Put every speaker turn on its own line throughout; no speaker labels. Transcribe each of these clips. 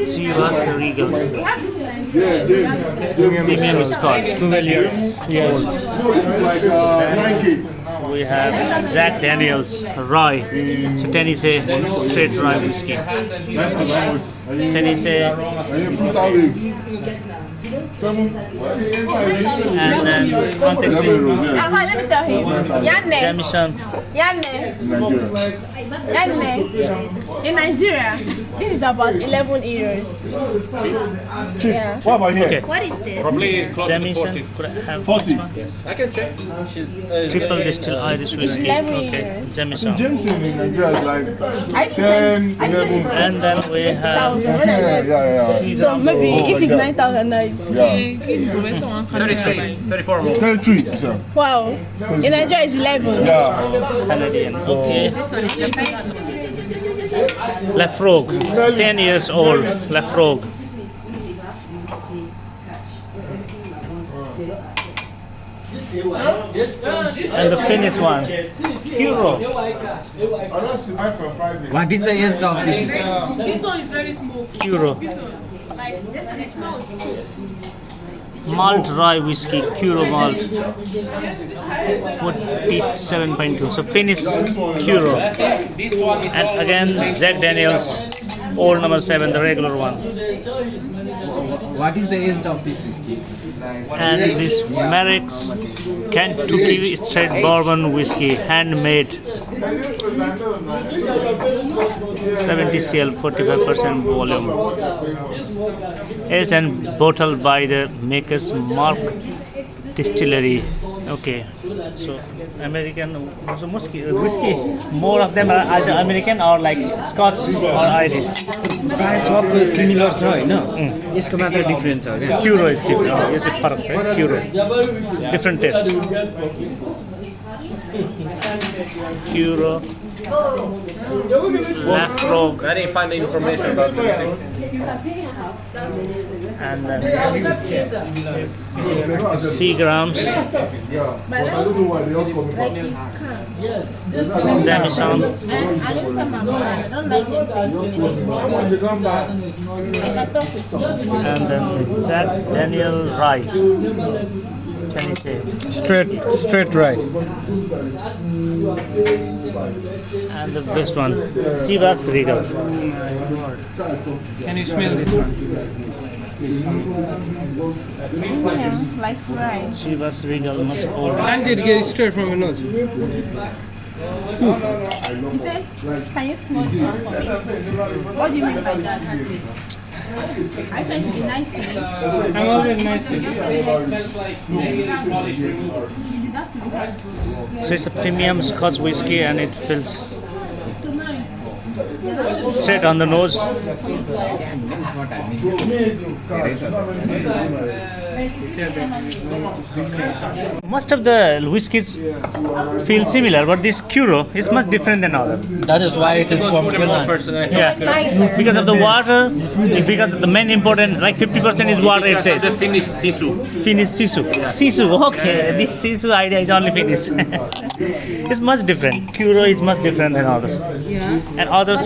Chivas Regal. Premium Scotch.
12 years. Yes.
We have Jack Daniels Rye. So Tennessee straight rye whiskey. Tennessee. And then context is
let me tell him. Yanne.
Jameson.
Yanne. In Nigeria, this is about 11 euros. Yeah.
What about here?
Okay.
What is this?
Probably close to
Jameson.
40.
Could I have
40.
I can check.
triple distilled Irish whiskey?
11
Okay.
euros.
Jameson.
Jameson in Nigeria is like
I used to
10,
send
11.
And then we have
So maybe
Oh,
if
like
it's
that.
9,000 now, it's
Yeah.
33, 34 more.
33, sir.
wow. In Nigeria, it's 11.
Yeah.
Canadian. Okay. Lafrogue. 10 years old. Lafrogue. And the Finnish one. Euro.
What is the age of this?
This one is very smoky.
Euro.
This one, like this one, it smells good.
Malt rye whiskey. Euro malt. 47.2. So Finnish Euro.
This one is
And again, Jack Daniels. Old number 7, the regular one.
What is the age of this whiskey?
And this Merrick's Kentucky Straight Bourbon Whiskey, handmade. 70 cl, 45% volume. Aged and bottled by the maker's Mark Distillery. Okay, so American so whiskey. More of them are either American or like Scotch or Irish.
प्राय सब similar छ हैन यसको मात्र difference छ क्या
Euro is different. Yes, it's फरक छ. Euro. Different taste. Euro. Lafrogue.
I didn't find the information about this.
And then Seagrams, Jameson,
I don't like them.
and then Jack Daniel Rye. Can you say?
Straight right.
And the best one, Chivas Regal.
Can you smell this one?
Like rice.
Chivas Regal must old.
Can't it get straight from your nose?
He said, can you smell it for me? What do you mean by that? I try to be nice to you.
I'm always nice to you.
So it's a premium Scotch whiskey, and it feels straight on the nose. Most of the whiskies feel similar, but this Curo is much different than others.
That is why it is from Finland.
Yeah, because of the water, because of the main important, like 50% is water. It says
The Finnish sisu.
Finnish sisu. Sisu, okay. This sisu idea is only Finnish. It's much different. Curo is much different than others.
Yeah.
And others,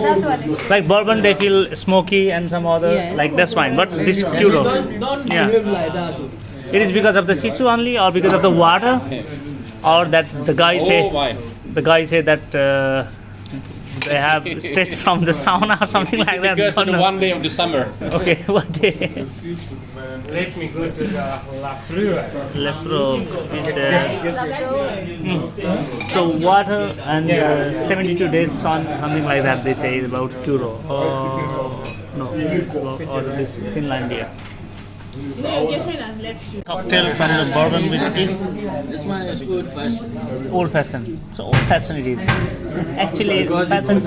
like bourbon, they feel smoky, and some other,
Yes.
like that's fine. But this Curo, yeah. It is because of the sisu only, or because of the water, or that the guy say,
Oh, why?
that they have straight from the sauna or something like that.
Because
No,
of the
no.
one day of the summer.
Okay, what day?
Let me go to the Lafrogue.
Lafrogue is the so water and 72 days sun, something like that. They say about Curo. No, or this Finlandia.
No, your girlfriend has left you.
Cocktail from the bourbon whiskey.
This one is old fashioned.
Old fashioned. So old fashioned it is. Actually, fashioned.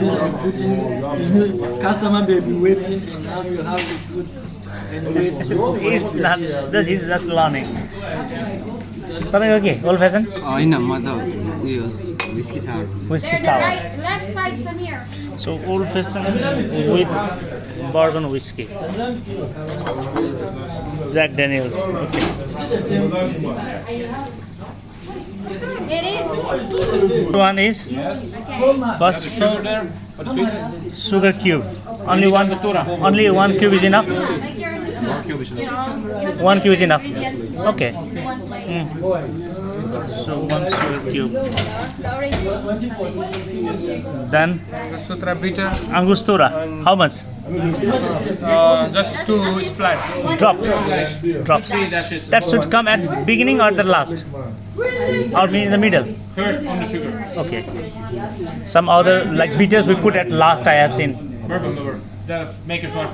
Customer may be waiting and now you have to put and wait so
He's not. He's just learning. तपाईको के old fashioned?
होइन म त उयो whiskey sour.
Whiskey sour.
Left side from here.
So old fashioned with bourbon whiskey. Jack Daniels. Okay.
It is
One is first
Shoulder for the sweetness.
sugar cube. Only one cube is enough. 1 cube is enough. Okay. So 1 sugar cube. Then
Sutra bitter.
Angostura. How much?
Just 2 splash.
Drops.
3 dashes.
That should come at beginning or the last, or in the middle.
First on the sugar.
Okay. Some other like bitters we put at last. I have seen.
Bourbon lover. The maker's mark.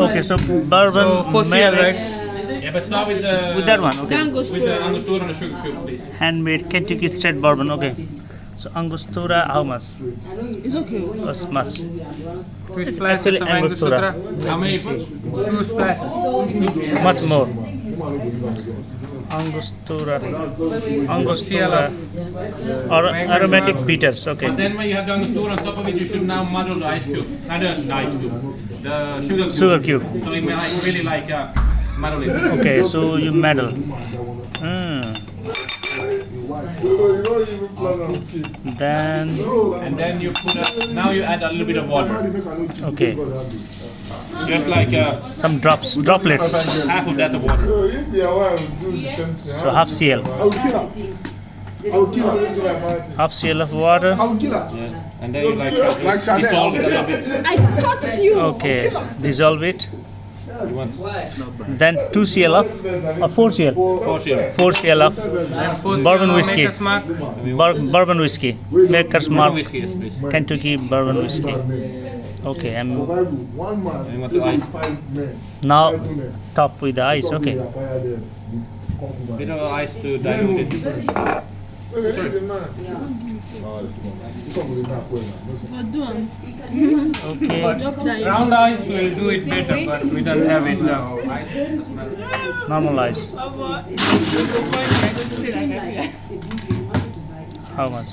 Okay, so bourbon
So 4 CL, right?
merits
Yeah, but start with the
with that one. Okay.
with the Angostura and the sugar cube, please.
Handmade Kentucky Straight Bourbon. Okay. So Angostura, how much?
It's okay.
As much.
2
It's
splashes
actually
of
Angostura.
Angostura. How many? 2 splashes.
Much more. Angostura. Angostura. Or aromatic bitters. Okay.
And then when you have the Angostura on top of it, you should now muddle the ice cube. Not the ice cube. The sugar cube.
Sugar cube.
So it may like really like muddle it.
Okay, so you meddle. Hmm. Then
And then you put now you add a little bit of water.
okay,
Just like
some droplets.
half of that of water.
So half CL. Half CL of water.
Yeah. And then you like
Chanel.
dissolve it a little bit.
I caught you.
Okay, dissolve it.
You want
Then 2 CL of, or 4 CL.
4 CL.
4 CL of bourbon whiskey.
Maker's mark.
Bourbon whiskey. Maker's Mark
Whiskey, yes, please.
Kentucky bourbon whiskey. Okay, I'm
And you want the ice.
now top with the ice. Okay.
Bit of ice to dilute it.
But do them.
Okay.
Drop that.
Round ice will do it better, but we don't have it now.
Normal ice. How much?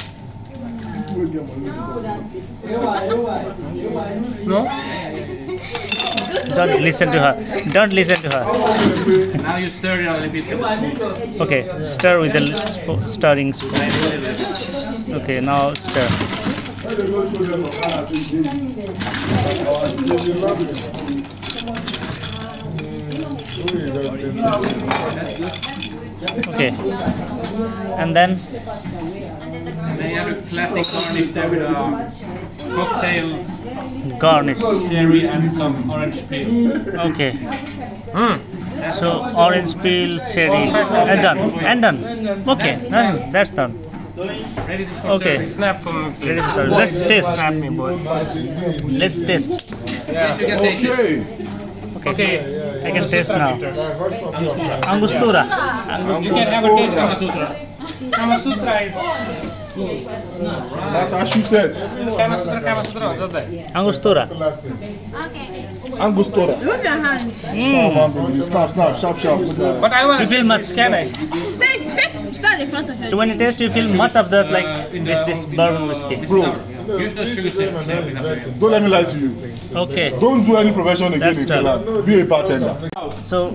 No?
Don't listen to her. Don't listen to her.
Now you stir it a little bit with a spoon.
Okay, stir with the stirring spoon. Okay, now stir. Okay, and then
Then you have a classic garnish there with a cocktail,
garnish.
cherry, and some orange peel.
Okay. So orange peel, cherry, and done. And done. Okay, done. That's done.
Ready for
Okay.
serving. Snap from
Ready for serving. Let's taste.
Snap me, boy.
Let's taste.
Yes, you can taste it.
Okay. I can taste now. Angostura.
You can have a taste of Kama Sutra. Kama Sutra is
That's how she said.
Kama Sutra, not that.
Angostura.
Angostura.
Remove your hand.
Snap, sharp.
But I want
You feel much?
Can I?
Stand in front of her.
So when you taste, you feel much of that like this bourbon whiskey.
Bro,
Use the sugar syrup.
don't let me lie to you.
Okay.
Don't do any profession again
That's
in
done.
Finland. Be a bartender.
So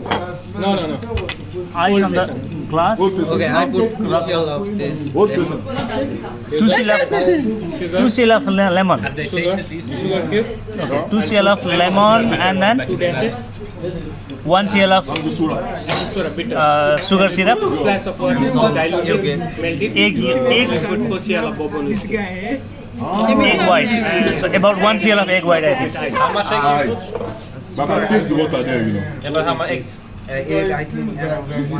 No.
ice on the glass.
Okay, I put 2 CL of this.
Old person.
2 cl of 2 cl of lemon.
They taste it. Sugar cube.
Okay. 2 cl of lemon and then 1 cl of sugar syrup.
Splash of water. Dilute
Okay.
it. Melt it.
Egg
Put 4 CL of bourbon whiskey.
white. So about 1 cl of egg white, I think.
How much egg?
Nice. Baba, taste the water there, you know.
Yeah, but how much eggs?
Egg, I think.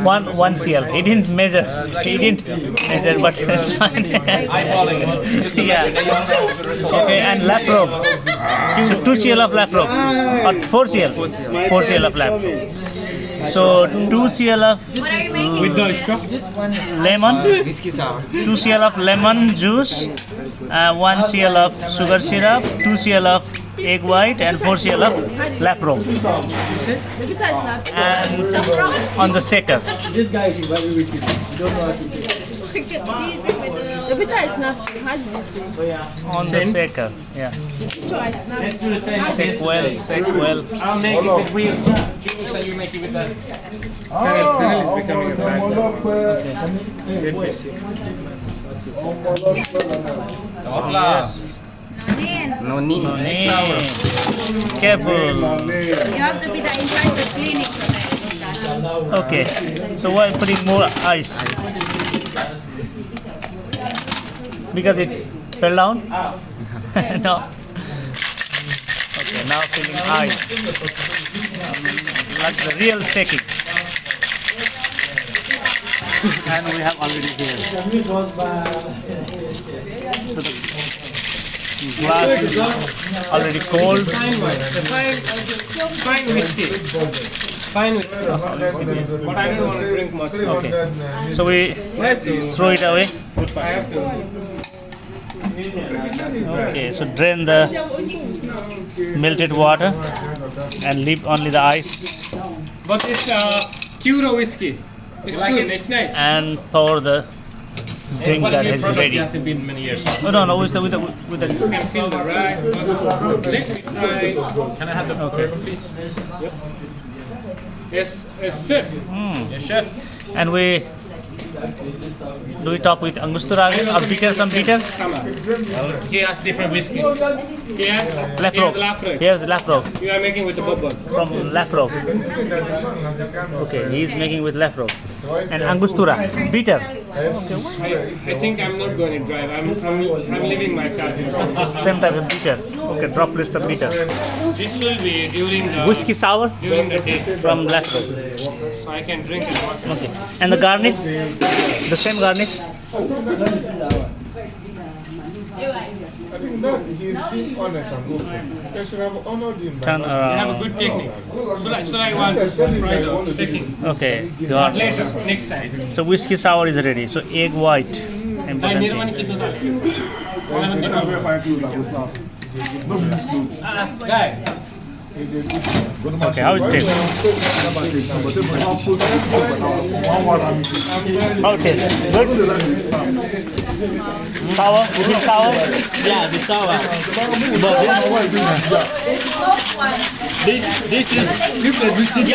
1 cl. He didn't measure. He didn't measure, but it's fine.
Eyeballing it.
Yeah. Okay, and lap robe. So 2 cl of lap robe. Or 4 cl. 4 cl of lap robe. So 2 cl of
With the straw?
lemon,
Whiskey sour.
2 cl of lemon juice, 1 cl of sugar syrup, 2 cl of egg white, and 4 cl of lap robe.
The guitar is not.
And on the shaker.
Look at these with the
The picture I snapped, how did you say?
On the shaker. Yeah.
The picture I snapped.
Let's do the same.
Shake well, shake well.
I'll make it with wheels. Jimmy, shall you make it with that? Cyril is becoming a fan.
No need.
Careful.
You have to be the in charge of cleaning for that.
Okay. So we're putting more ice. Because it fell down? No. Okay, now filling ice. Like the real shaking. And we have already here. So the glass is already cold.
Fine whiskey. Fine whiskey. But I don't want to drink much.
Okay. So we throw it away.
I have to.
Okay, so drain the melted water and leave only the ice
But it's Cura whiskey. It's good. It's nice.
and pour the drink that is ready.
It hasn't been many years.
Oh no, no, with the
You can feel the right. Let me try. Can I have the
Okay.
please? Yes, chef. Yes, chef.
and we top with angostura or bitter, some bitter.
Sama. He has different whiskey. He has
Lafroig.
Lafroig.
Here's Lafroig
You are making with the bourbon.
from Lafroig. Okay, he is making with Lafroig and angostura bitter.
I think I'm not going to drive. I'm leaving my car here.
Same type of bitter. Okay, droplets of bitter.
This will be during the
Whiskey sour
during the day,
from Lafroig.
so I can drink it.
Okay, and the garnish, the same garnish.
I think that he's being honest and open. They should have honored him.
Turn
You have a
around.
good technique. So I want to try the shaking.
Okay, got it.
Later, next time.
So whiskey sour is ready. So egg white. Important
मेरो पनि
thing.
किन्नु थाल्यो।
It's not very fine too, like, it's not.
Guys,
Okay, how it tastes? How it tastes? Good? Sour? Is it sour?
Yeah, the sour. But this is